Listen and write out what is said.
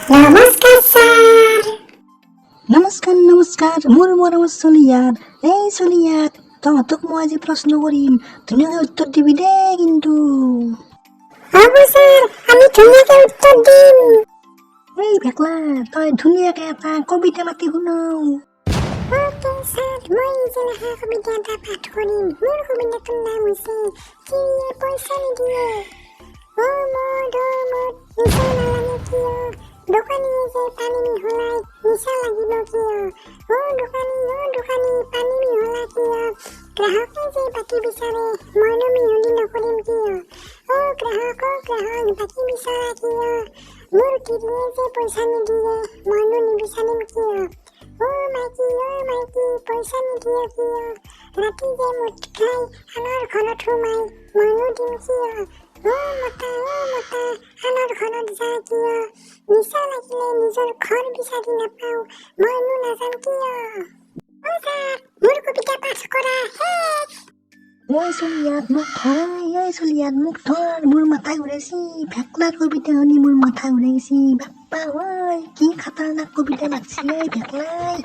নমস্কাৰ ছাৰ। নমস্কাৰ মোৰ মৰমৰ চলিয়াত এই চলিয়াত তহঁতক মই আজি প্ৰশ্ন কৰিম ধুনীয়াকৈ উত্তৰ দিবি দেই কিন্তু হ'ব ছাৰ, আমি ধুনীয়াকে উত্তৰ দিম। এই ভেকলা তই ধুনীয়াকৈ এটা কবিতা মাতি শুনাও। অ'কে ছাৰ, মই যে লেখা কবিতা এটা পাঠ কৰিম। মোৰ কবিতাটোৰ নাম হৈছে কিয়ে পইচা নিদিয়ে। অ' মদ নিচা নালাগে কিয়? দোকানীয়ে যে পানী মিহলাই নিচা লাগিব কিয়? অ' দোকানী পানী মিহলা কিয়? গ্ৰাহকে যে বাকী বিচাৰে মইনো মিহলি নকৰিম কিয়? অ' গ্ৰাহক বাকী বিচাৰা কিয়? মোৰ গিৰিয়ে যে পইচা নিদিয়ে মইনো নিবিচাৰিম কিয়? অ' মাইকী পইচা নিদিয়ে কিয়? ৰাতি যে মদ খাই আনৰ ঘৰত সোমাই মইনো দিম কিয়? অ' মতা আনৰ ঘৰত যা কিয়? নিচা লাগিলে নিজৰ ঘৰ বিচাৰি নাপাওঁ মইনো নাযাম কিয়? অ' ছাৰ, মোৰ কবিতা পাঠ কৰা শেষ। এই চলিয়াত মোক ধৰ মোৰ মাথা ঘূৰাইছি। ভেকলাৰ কবিতা শুনি মোৰ মাথা ঘূৰাইছি। বাপ্পা ঐ কি খাতাৰনাক কবিতা লাগছি এই ভেকলাই।